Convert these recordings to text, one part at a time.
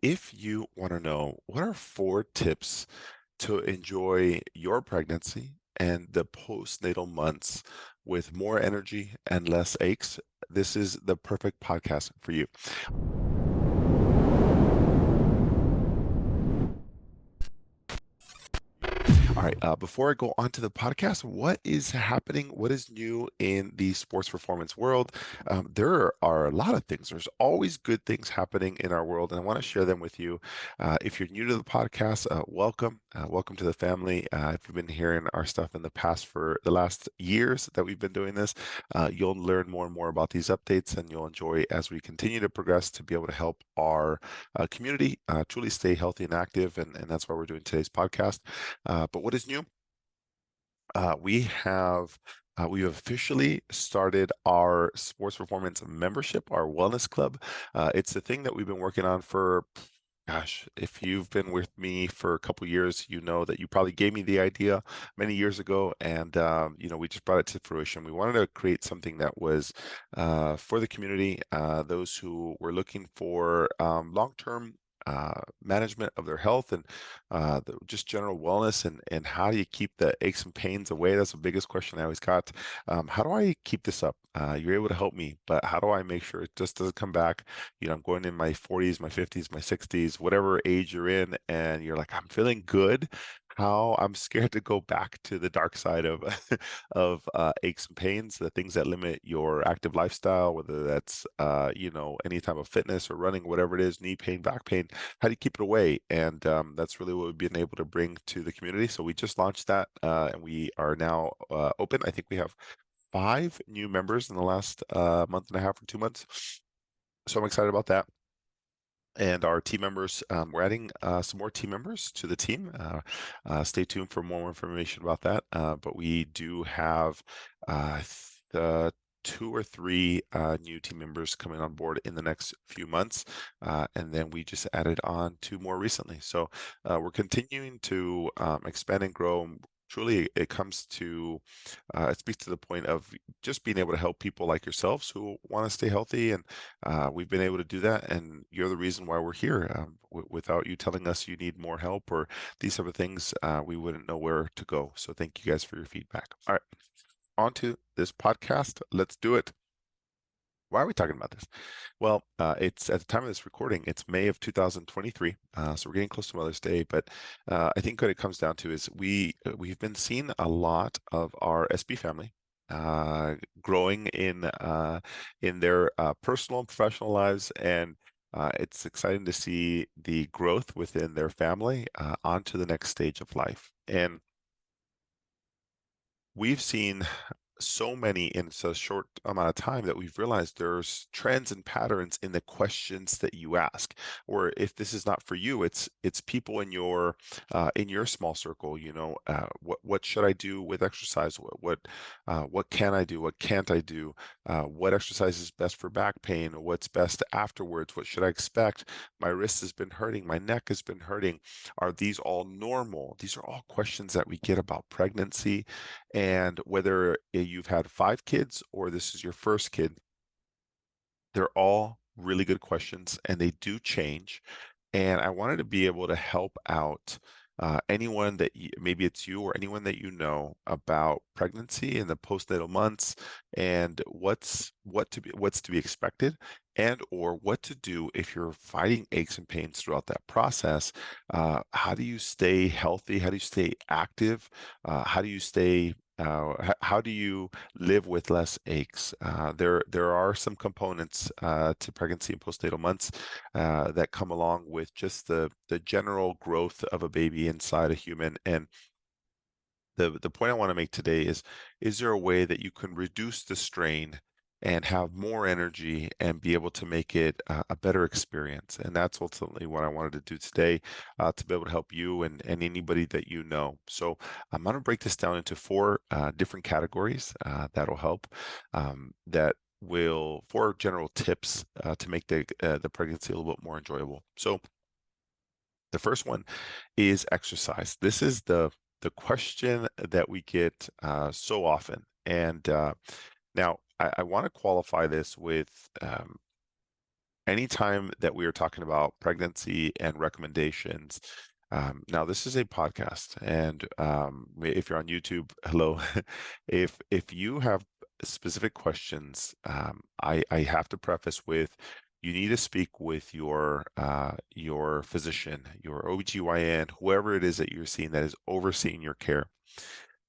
If you want to know what are 4 tips to enjoy your pregnancy and the postnatal months with more energy and less aches, this is the perfect podcast for you. All right. Before I go on to the podcast, what is happening? What is new in the sports performance world? There are a lot of things. There's always good things happening in our world, and I want to share them with you. If you're new to the podcast, welcome. Welcome to the family. If you've been hearing our stuff in the past for the last years that we've been doing this, you'll learn more and more about these updates, and you'll enjoy as we continue to progress to be able to help our community truly stay healthy and active. And that's why we're doing today's podcast. But what is new? We have we have officially started our sports performance membership, our wellness club. It's the thing that we've been working on for, gosh, if you've been with me for a couple years, you know that you probably gave me the idea many years ago, and we just brought it to fruition. We wanted to create something that was for the community, those who were looking for long-term management of their health and just general wellness and how do you keep the aches and pains away? That's the biggest question I always got. How do I keep this up? You're able to help me, but how do I make sure it just doesn't come back? I'm going in my 40s, my 50s, my 60s, whatever age you're in, and you're like, I'm feeling good. How I'm scared to go back to the dark side of of aches and pains, the things that limit your active lifestyle, whether that's any type of fitness or running, whatever it is, knee pain, back pain. How do you keep it away? And that's really what we've been able to bring to the community. So we just launched that, and we are now open. I think we have 5 new members in the last month and a half or 2 months. So I'm excited about that. And our team members, we're adding some more team members to the team. Stay tuned for more information about that. But we do have the 2 or 3 new team members coming on board in the next few months. And then we just added on 2 more recently. So we're continuing to expand and grow. Truly, it comes to, it speaks to the point of just being able to help people like yourselves who want to stay healthy. And we've been able to do that. And you're the reason why we're here. Without you telling us you need more help or these type of things, we wouldn't know where to go. So thank you guys for your feedback. All right, on to this podcast. Let's do it. Why are we talking about this? Well, it's at the time of this recording, it's May of 2023, so we're getting close to Mother's Day. But I think what it comes down to is we've been seeing a lot of our SB family growing in their personal and professional lives, and it's exciting to see the growth within their family onto the next stage of life. And we've seen so many in such a short amount of time that we've realized there's trends and patterns in the questions that you ask. Or if this is not for you, it's people in your small circle. What should I do with exercise? What can I do? What can't I do? What exercise is best for back pain? What's best afterwards? What should I expect? My wrist has been hurting. My neck has been hurting. Are these all normal? These are all questions that we get about pregnancy, and whether you've had 5 kids or this is your first kid, they're all really good questions and they do change. And I wanted to be able to help out anyone that maybe it's you or anyone that you know about pregnancy and the postnatal months and what's to be expected and or what to do if you're fighting aches and pains throughout that process. How do you stay healthy? How do you stay active? How do you stay how do you live with less aches? There are some components to pregnancy and postnatal months that come along with just the general growth of a baby inside a human. And the point I want to make today is there a way that you can reduce the strain and have more energy and be able to make it a better experience? And that's ultimately what I wanted to do today, to be able to help you and anybody that you know. So I'm going to break this down into 4 different categories that'll help, that will 4 general tips to make the pregnancy a little bit more enjoyable. So the first one is exercise. This is the question that we get so often. And now I want to qualify this with anytime that we are talking about pregnancy and recommendations, now this is a podcast, and if you're on YouTube, hello. If you have specific questions, I have to preface with you need to speak with your physician, your OBGYN, whoever it is that you're seeing that is overseeing your care.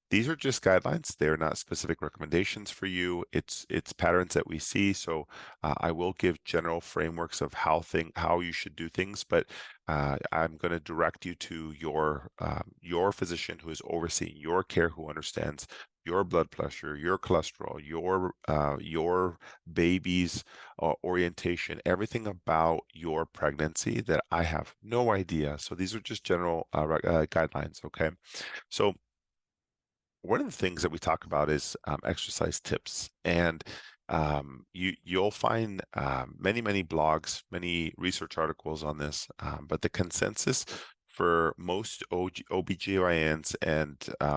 These are just guidelines. They're not specific recommendations for you. It's patterns that we see. So I will give general frameworks of how you should do things, but I'm going to direct you to your physician who is overseeing your care, who understands your blood pressure, your cholesterol, your baby's orientation, everything about your pregnancy that I have no idea. So these are just general guidelines. Okay, so one of the things that we talk about is exercise tips, and you'll find many blogs, many research articles on this, but the consensus for most OBGYNs and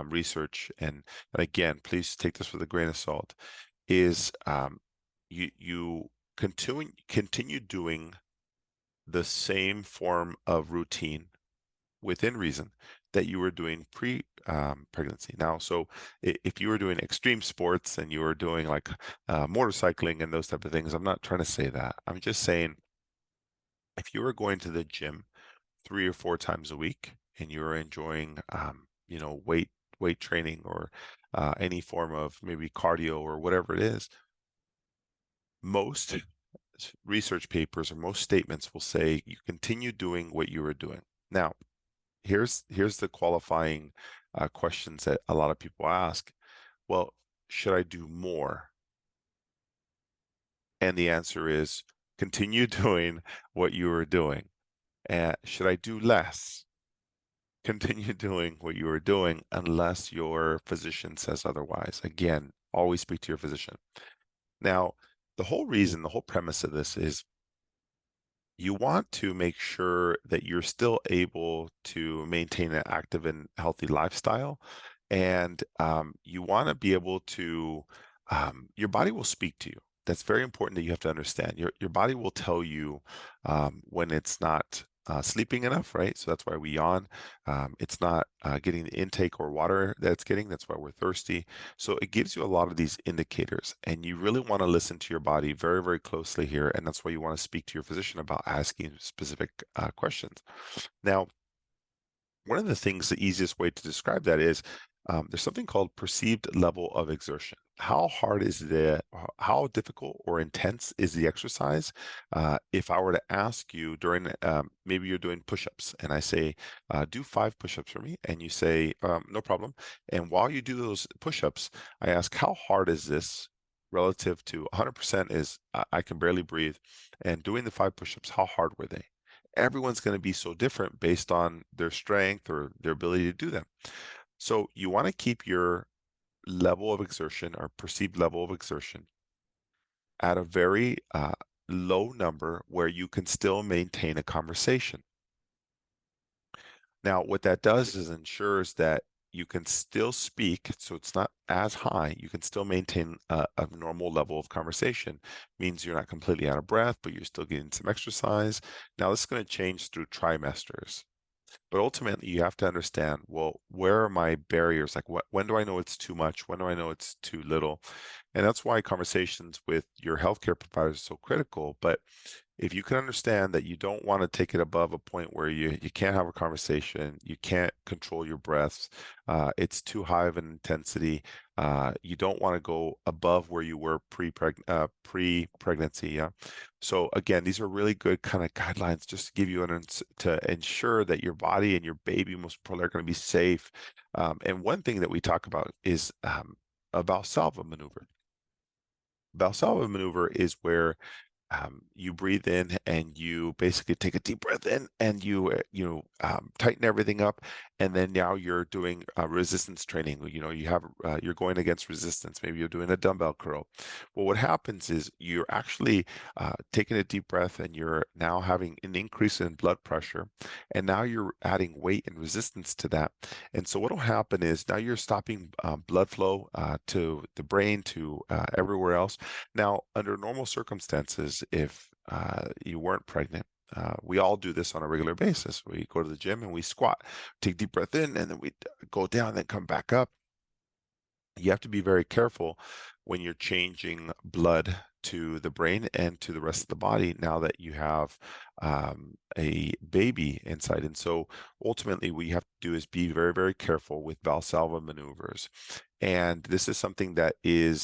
research, and again, please take this with a grain of salt, is you continue doing the same form of routine within reason that you were doing pre-pregnancy. Now, so if you were doing extreme sports and you were doing like motorcycling and those type of things, I'm not trying to say that. I'm just saying if you were going to the gym 3 or 4 times a week and you were enjoying, weight training or any form of maybe cardio or whatever it is, most research papers or most statements will say you continue doing what you were doing. Now, here's the qualifying questions that a lot of people ask. Well, should I do more? And the answer is continue doing what you were doing. Should I do less? Continue doing what you were doing unless your physician says otherwise. Again, always speak to your physician. Now, the whole premise of this is you want to make sure that you're still able to maintain an active and healthy lifestyle. And you want to be able to, your body will speak to you. That's very important that you have to understand. Your body will tell you when it's not sleeping enough, right? So that's why we yawn. It's not getting the intake or water that it's getting. That's why we're thirsty. So it gives you a lot of these indicators, and you really want to listen to your body very closely here. And that's why you want to speak to your physician about asking specific questions. Now, one of the things, the easiest way to describe that is there's something called perceived level of exertion. How hard is how difficult or intense is the exercise? If I were to ask you during, maybe you're doing push-ups and I say, do 5 push-ups for me, and you say, no problem. And while you do those push-ups, I ask, how hard is this relative to 100% is I can barely breathe. And doing the 5 push-ups, how hard were they? Everyone's going to be so different based on their strength or their ability to do them. So you want to keep your level of exertion or perceived level of exertion at a very low number where you can still maintain a conversation. Now, what that does is ensures that you can still speak, so it's not as high. You can still maintain a normal level of conversation. Means you're not completely out of breath, but you're still getting some exercise. Now, this is going to change through trimesters. But ultimately, you have to understand, well, where are my barriers? Like, when do I know it's too much? When do I know it's too little? And that's why conversations with your healthcare providers are so critical. But if you can understand that you don't want to take it above a point where you can't have a conversation, you can't control your breaths, it's too high of an intensity, you don't want to go above where you were pre-pregnancy. Yeah. So again, these are really good kind of guidelines just to give you to ensure that your body and your baby most probably are going to be safe. And one thing that we talk about is a Valsalva maneuver. Valsalva maneuver is where you breathe in and you basically take a deep breath in and you tighten everything up, and then now you're doing resistance training. You're going against resistance. Maybe you're doing a dumbbell curl. Well, what happens is you're actually taking a deep breath and you're now having an increase in blood pressure, and now you're adding weight and resistance to that. And so what will happen is now you're stopping blood flow to the brain, to everywhere else. Now, under normal circumstances, if you weren't pregnant, we all do this on a regular basis. We go to the gym and we squat, take deep breath in, and then we go down, then come back up. You have to be very careful when you're changing blood to the brain and to the rest of the body now that you have a baby inside. And so ultimately, what you have to do is be very, very careful with Valsalva maneuvers. And this is something that you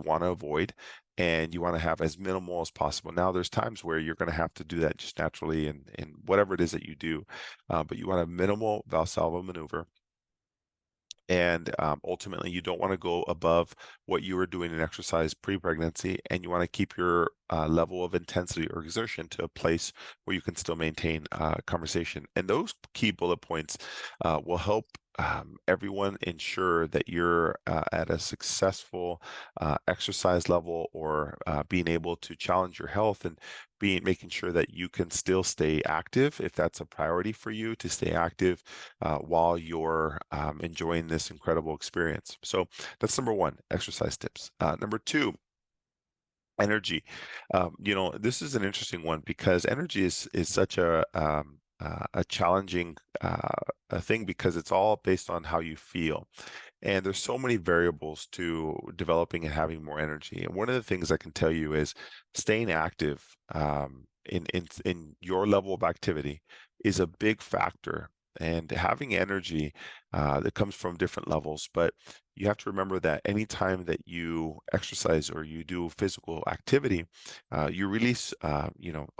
want to avoid and you want to have as minimal as possible. Now, there's times where you're going to have to do that just naturally in whatever it is that you do, but you want a minimal Valsalva maneuver. And ultimately, you don't want to go above what you were doing in exercise pre-pregnancy, and you want to keep your level of intensity or exertion to a place where you can still maintain conversation. And those key bullet points will help everyone ensure that you're at a successful exercise level or being able to challenge your health and making sure that you can still stay active if that's a priority for you to stay active while you're enjoying this incredible experience. So that's number one, exercise tips. Number two, energy. This is an interesting one because energy is such a challenging a thing because it's all based on how you feel. And there's so many variables to developing and having more energy. And one of the things I can tell you is staying active in your level of activity is a big factor. And having energy that comes from different levels, but you have to remember that anytime that you exercise or you do physical activity, you release,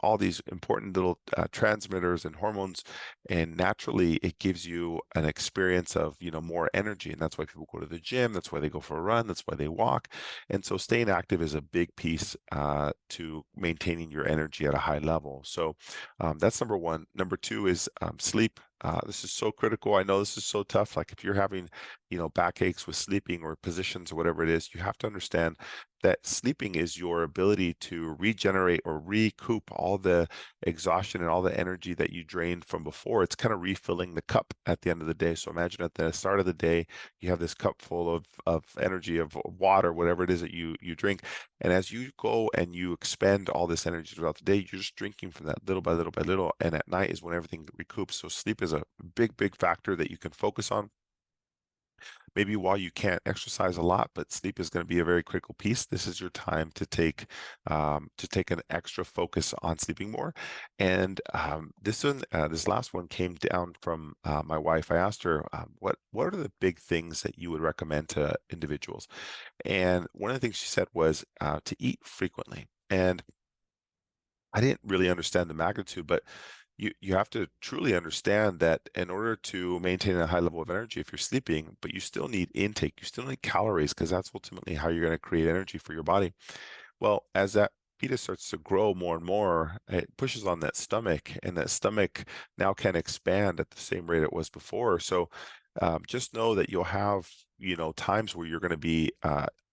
all these important little transmitters and hormones, and naturally it gives you an experience of, more energy. And that's why people go to the gym. That's why they go for a run. That's why they walk. And so staying active is a big piece to maintaining your energy at a high level. So that's number one. Number two is sleep. This is so critical. I know this is so tough. Like if you're having, backaches with sleeping or positions or whatever it is, you have to understand that sleeping is your ability to regenerate or recoup all the exhaustion and all the energy that you drained from before. It's kind of refilling the cup at the end of the day. So imagine at the start of the day, you have this cup full of energy, of water, whatever it is that you drink. And as you go and you expend all this energy throughout the day, you're just drinking from that little by little by little. And at night is when everything recoups. So sleep is a big, big factor that you can focus on. Maybe while you can't exercise a lot, but sleep is going to be a very critical piece. This is your time to take an extra focus on sleeping more. And this last one came down from my wife. I asked her, what are the big things that you would recommend to individuals? And one of the things she said was to eat frequently. And I didn't really understand the magnitude, but you have to truly understand that in order to maintain a high level of energy, if you're sleeping, but you still need intake, you still need calories, because that's ultimately how you're going to create energy for your body. Well, as that fetus starts to grow more and more, it pushes on that stomach, and that stomach now can expand at the same rate it was before. So just know that you'll have, times where you're going to be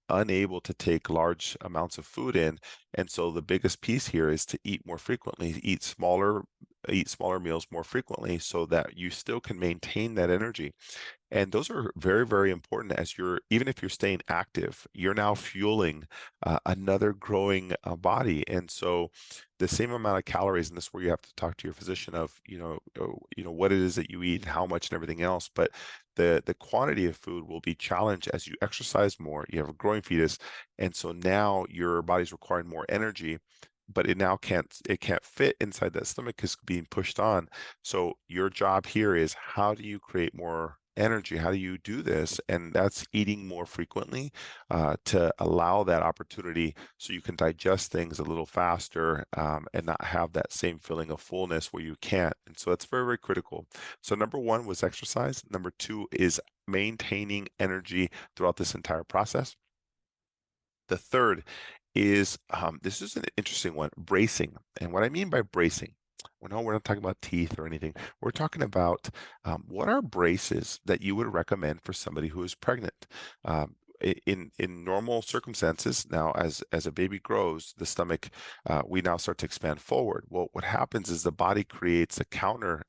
unable to take large amounts of food in. And so the biggest piece here is to eat more frequently, eat smaller meals more frequently so that you still can maintain that energy. And those are very, very important as even if you're staying active, you're now fueling another growing body. And so the same amount of calories, and this is where you have to talk to your physician of, what it is that you eat, how much and everything else. But the quantity of food will be challenged as you exercise more, you have a growing fetus. And so now your body's requiring more energy, but it can't fit inside that stomach because it's being pushed on. So your job here is how do you create more energy? How do you do this? And that's eating more frequently to allow that opportunity so you can digest things a little faster and not have that same feeling of fullness where you can't. And so that's very, very critical. So number one was exercise. Number two is maintaining energy throughout this entire process. The third is this is an interesting one, bracing. And what I mean by bracing, well, no, we're not talking about teeth or anything. We're talking about what are braces that you would recommend for somebody who is pregnant? in normal circumstances, now as a baby grows, the stomach, we now start to expand forward. Well, what happens is the body creates a counter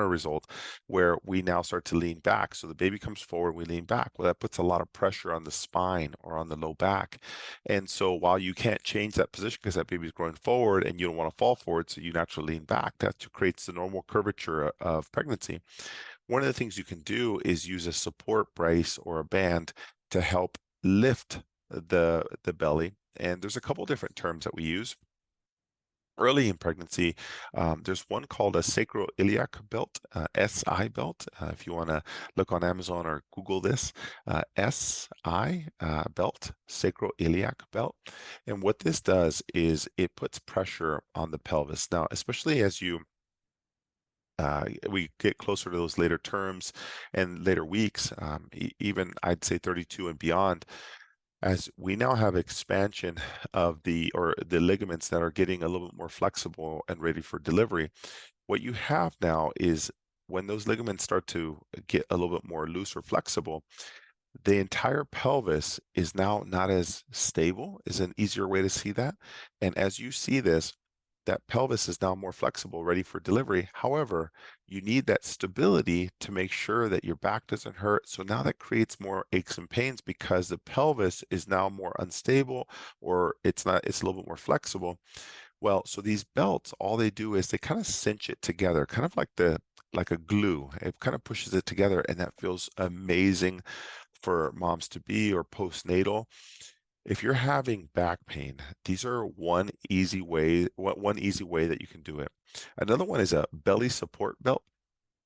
result where we now start to lean back. So the baby comes forward, we lean back. Well, that puts a lot of pressure on the spine or on the low back. And so while you can't change that position because that baby's growing forward and you don't want to fall forward, so you naturally lean back, that creates the normal curvature of pregnancy. One of the things you can do is use a support brace or a band to help lift the belly. And there's a couple different terms that we use. Early in pregnancy, there's one called a sacroiliac belt, SI belt. If you want to look on Amazon or Google this, SI belt, sacroiliac belt. And what this does is it puts pressure on the pelvis. Now, especially as we get closer to those later terms and later weeks, even I'd say 32 and beyond, as we now have expansion of the ligaments that are getting a little bit more flexible and ready for delivery. What you have now is when those ligaments start to get a little bit more loose or flexible, the entire pelvis is now not as stable, is an easier way to see that. And as you see this, that pelvis is now more flexible, ready for delivery. However, you need that stability to make sure that your back doesn't hurt. So now that creates more aches and pains because the pelvis is now more unstable, or it's not, it's a little bit more flexible. Well, so these belts, all they do is they kind of cinch it together, kind of like a glue. It kind of pushes it together, and that feels amazing for moms to be or postnatal. If you're having back pain, these are one easy way that you can do it. Another one is a belly support belt.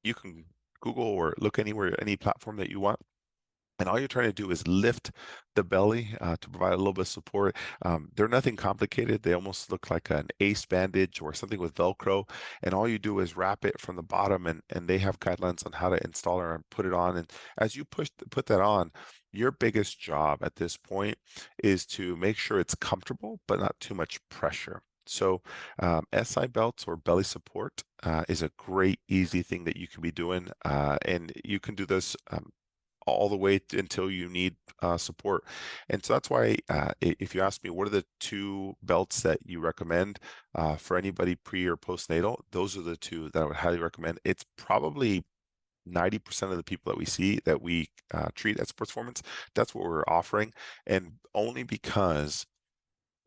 You can Google or look anywhere, any platform that you want. And all you're trying to do is lift the belly to provide a little bit of support. They're nothing complicated. They almost look like an ace bandage or something with Velcro. And all you do is wrap it from the bottom, and they have guidelines on how to install it and put it on. And as you put that on, your biggest job at this point is to make sure it's comfortable, but not too much pressure. So SI belts or belly support is a great, easy thing that you can be doing. And you can do this all the way until you need support. And so that's why if you ask me, what are the two belts that you recommend for anybody pre or postnatal, those are the two that I would highly recommend. It's probably 90% of the people that we see that we treat at Sports Performance, that's what we're offering. And only because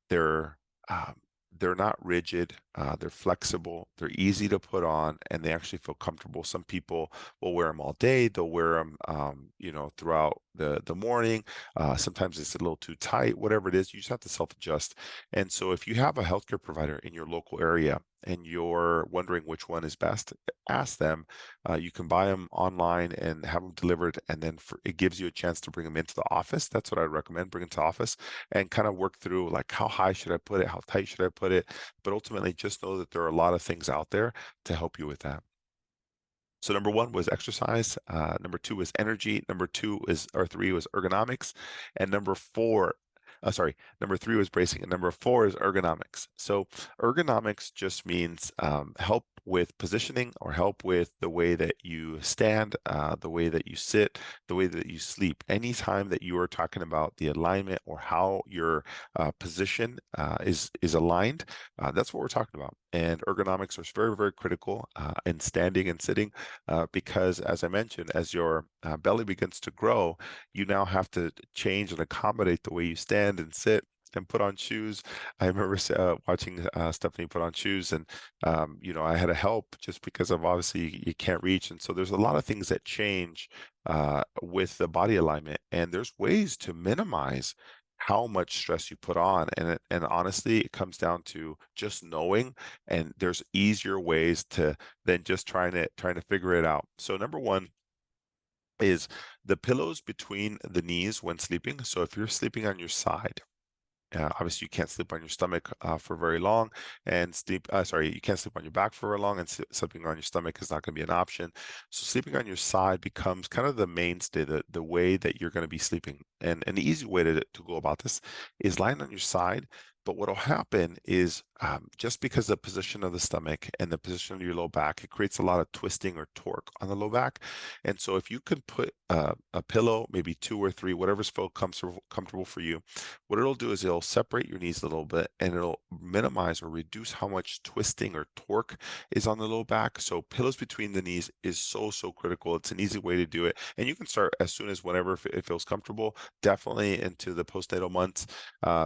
they're um, they're not rigid, they're flexible, they're easy to put on, and they actually feel comfortable. Some people will wear them all day. They'll wear them, throughout the morning. Sometimes it's a little too tight. Whatever it is, you just have to self-adjust. And so, if you have a healthcare provider in your local area and you're wondering which one is best, ask them. You can buy them online and have them delivered, and then it gives you a chance to bring them into the office. That's what I recommend. Bring it to office and kind of work through, like, how high should I put it? How tight should I put it? But ultimately, just know that there are a lot of things out there to help you with that. So number one was exercise. Number two was energy. Three was ergonomics, and number three was bracing, and number four is ergonomics. So ergonomics just means help with positioning or help with the way that you stand, the way that you sit, the way that you sleep. Anytime that you are talking about the alignment or how your position is aligned, that's what we're talking about. And ergonomics are very, very critical in standing and sitting because, as I mentioned, as your belly begins to grow, you now have to change and accommodate the way you stand and sit and put on shoes. I remember watching Stephanie put on shoes, and I had to help just because of, obviously, you can't reach, and so there's a lot of things that change with the body alignment, and there's ways to minimize how much stress you put on, and honestly, it comes down to just knowing, and there's easier ways to than just trying to figure it out. So number one is the pillows between the knees when sleeping. So if you're sleeping on your side, obviously, you can't sleep on your stomach for very long, and you can't sleep on your back for very long, and sleeping on your stomach is not going to be an option. So sleeping on your side becomes kind of the mainstay, the way that you're going to be sleeping. And an easy way to go about this is lying on your side. But what will happen is just because the position of the stomach and the position of your low back, it creates a lot of twisting or torque on the low back. And so if you can put a pillow, maybe two or three, whatever's feel comfortable for you. What it'll do is it'll separate your knees a little bit and it'll minimize or reduce how much twisting or torque is on the low back. So pillows between the knees is so critical. It's an easy way to do it, and you can start as soon as whenever if it feels comfortable. Definitely into the postnatal months.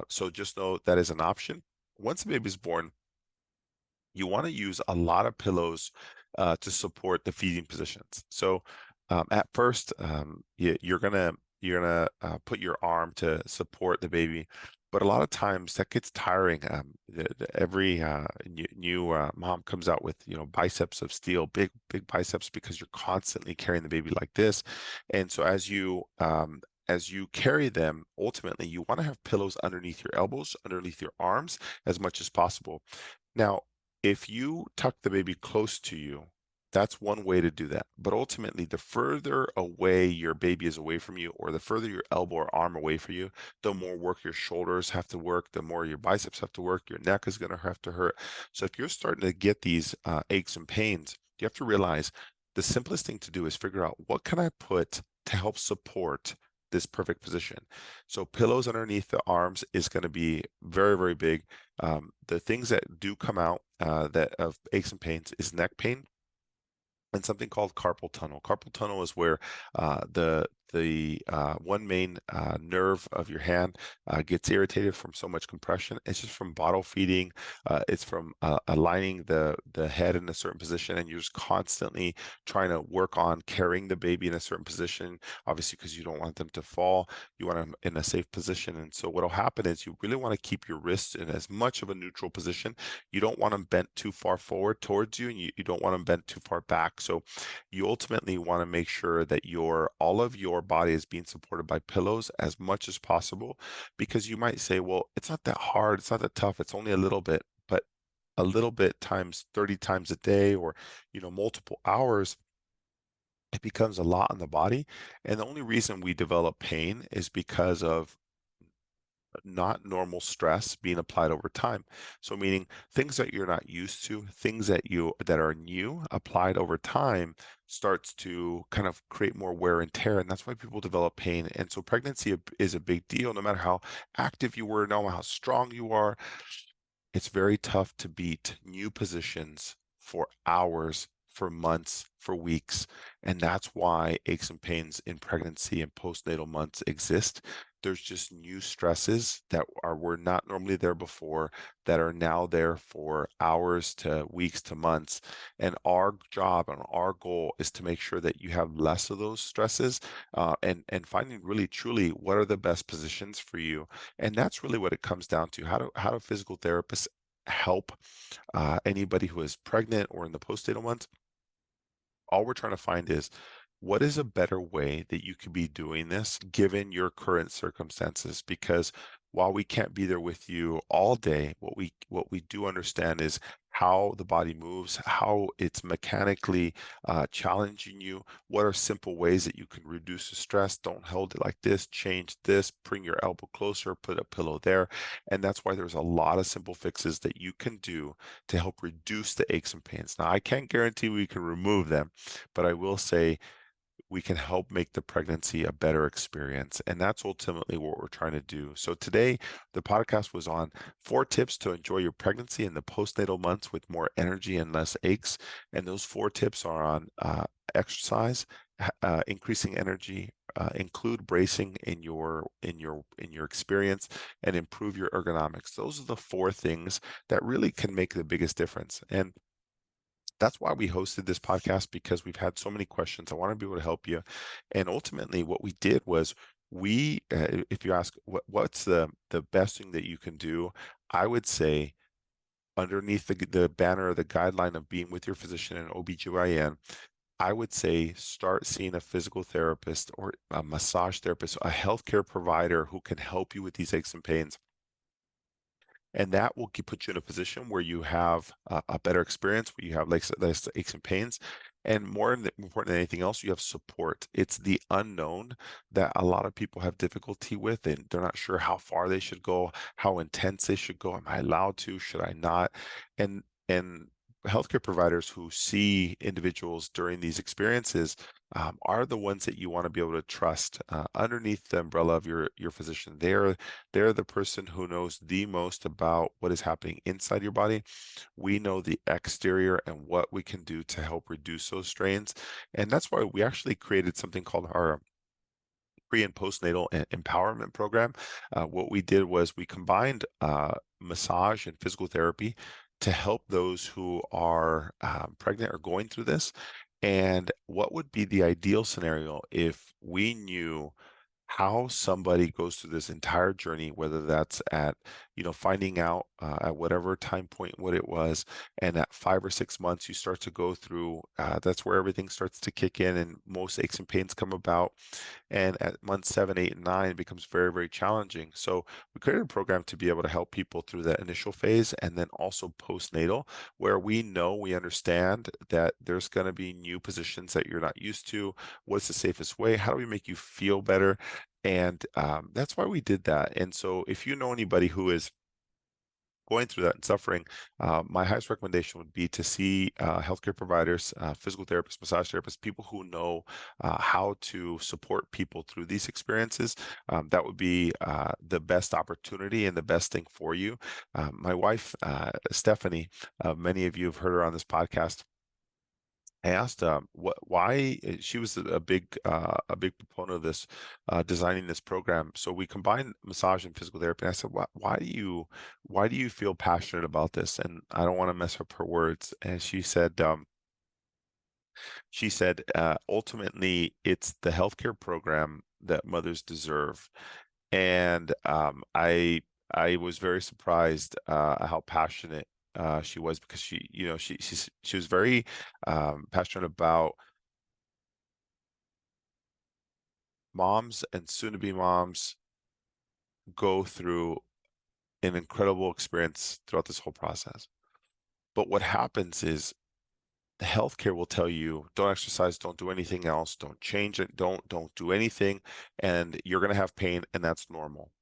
So just know that is an option. Once the baby's born, you want to use a lot of pillows to support the feeding positions. So at first, you're gonna put your arm to support the baby, but a lot of times that gets tiring. Every new mom comes out with biceps of steel, big biceps because you're constantly carrying the baby like this, and so as you carry them, ultimately you want to have pillows underneath your elbows, underneath your arms as much as possible. Now, if you tuck the baby close to you, that's one way to do that. But ultimately, the further away your baby is away from you, or the further your elbow or arm away from you, the more work your shoulders have to work, the more your biceps have to work, your neck is going to have to hurt. So if you're starting to get these aches and pains, you have to realize the simplest thing to do is figure out what can I put to help support this perfect position. So pillows underneath the arms is going to be very big. The things that do come out that of aches and pains is neck pain and something called carpal tunnel. Carpal tunnel is where the one main nerve of your hand gets irritated from so much compression. It's just from bottle feeding. It's from aligning the head in a certain position, and you're just constantly trying to work on carrying the baby in a certain position. Obviously, because you don't want them to fall, you want them in a safe position. And so, what'll happen is you really want to keep your wrists in as much of a neutral position. You don't want them bent too far forward towards you, and you don't want them bent too far back. So you ultimately want to make sure that all of your body is being supported by pillows as much as possible, because you might say, well, it's not that hard, it's not that tough, it's only a little bit, but a little bit times 30 times a day, or multiple hours, it becomes a lot on the body. And the only reason we develop pain is because of not normal stress being applied over time. So meaning things that you're not used to, things that are new applied over time starts to kind of create more wear and tear. And that's why people develop pain. And so pregnancy is a big deal, no matter how active you were, no matter how strong you are. It's very tough to beat new positions for hours, for months, for weeks. And that's why aches and pains in pregnancy and postnatal months exist. There's just new stresses that were not normally there before, that are now there for hours to weeks to months. And our job and our goal is to make sure that you have less of those stresses, and finding really truly what are the best positions for you. And that's really what it comes down to. How do physical therapists help anybody who is pregnant or in the postnatal months? All we're trying to find is what is a better way that you could be doing this given your current circumstances? Because while we can't be there with you all day, what we do understand is how the body moves, how it's mechanically challenging you. What are simple ways that you can reduce the stress? Don't hold it like this, change this, bring your elbow closer, put a pillow there. And that's why there's a lot of simple fixes that you can do to help reduce the aches and pains. Now, I can't guarantee we can remove them, but I will say we can help make the pregnancy a better experience. And that's ultimately what we're trying to do. So today, the podcast was on 4 tips to enjoy your pregnancy in the postnatal months with more energy and less aches. And those 4 tips are on exercise, increasing energy, include bracing in your experience, and improve your ergonomics. Those are the 4 things that really can make the biggest difference. And that's why we hosted this podcast, because we've had so many questions. I want to be able to help you. And ultimately, what we did was if you ask what's the best thing that you can do, I would say underneath the banner or the guideline of being with your physician and OBGYN, I would say start seeing a physical therapist or a massage therapist, a healthcare provider who can help you with these aches and pains. And that will put you in a position where you have a better experience, where you have less aches and pains, and more important than anything else, you have support. It's the unknown that a lot of people have difficulty with, and they're not sure how far they should go, how intense they should go. Am I allowed to? Should I not? And healthcare providers who see individuals during these experiences are the ones that you want to be able to trust underneath the umbrella of your physician. They're the person who knows the most about what is happening inside your body. We know the exterior and what we can do to help reduce those strains. And that's why we actually created something called our pre and postnatal empowerment program. What we did was we combined massage and physical therapy to help those who are pregnant or going through this. And what would be the ideal scenario if we knew how somebody goes through this entire journey, whether that's at, finding out at whatever time point what it was, and at 5 or 6 months you start to go through, that's where everything starts to kick in and most aches and pains come about. And at month 7, 8, and 9, it becomes very, very challenging. So we created a program to be able to help people through that initial phase and then also postnatal, where we understand that there's going to be new positions that you're not used to. What's the safest way? How do we make you feel better? And that's why we did that. And so if you know anybody who is going through that and suffering, my highest recommendation would be to see healthcare providers, physical therapists, massage therapists, people who know how to support people through these experiences. That would be the best opportunity and the best thing for you. My wife, Stephanie, many of you have heard her on this podcast. I asked why she was a big proponent of this, designing this program. So we combined massage and physical therapy. And I said, why do you feel passionate about this? And I don't want to mess up her words. And she said ultimately it's the healthcare program that mothers deserve. And I was very surprised how passionate she was, because she was very passionate about moms and soon-to-be moms go through an incredible experience throughout this whole process. But what happens is the healthcare will tell you, don't exercise, don't do anything else, don't change it, don't do anything, and you're going to have pain, and that's normal.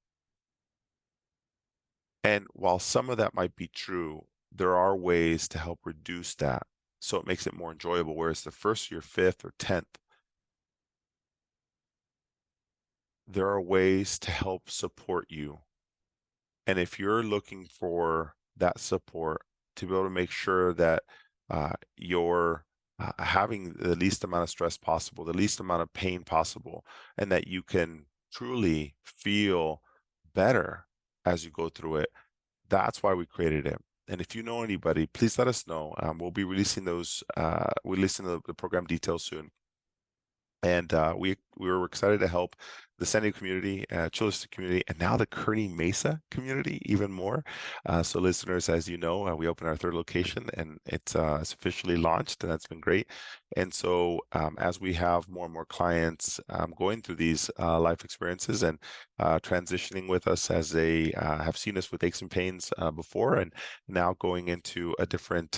And while some of that might be true, there are ways to help reduce that so it makes it more enjoyable. Whereas the first year, fifth, or 10th, there are ways to help support you. And if you're looking for that support to be able to make sure that you're having the least amount of stress possible, the least amount of pain possible, and that you can truly feel better as you go through it, that's why we created it. And if you know anybody, please let us know. We'll be releasing the program details soon. And we were excited to help the San Diego community, Chula Vista community, and now the Kearney Mesa community even more. So listeners, as you know, we opened our third location, and it's officially launched, and that's been great. And so as we have more and more clients going through these life experiences and transitioning with us as they have seen us with aches and pains before, and now going into a different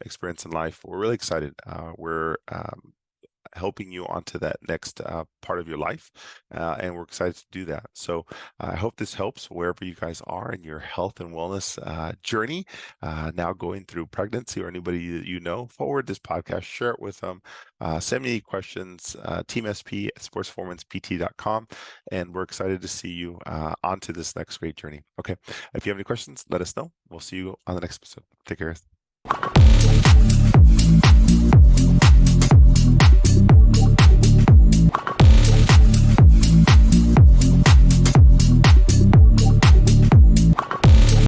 experience in life, we're really excited. We're helping you onto that next part of your life. And we're excited to do that. So I hope this helps wherever you guys are in your health and wellness journey, now going through pregnancy, or anybody that you know. Forward this podcast, share it with them. Send me questions, teamsp@sportsperformancept.com. And we're excited to see you onto this next great journey. Okay. If you have any questions, let us know. We'll see you on the next episode. Take care.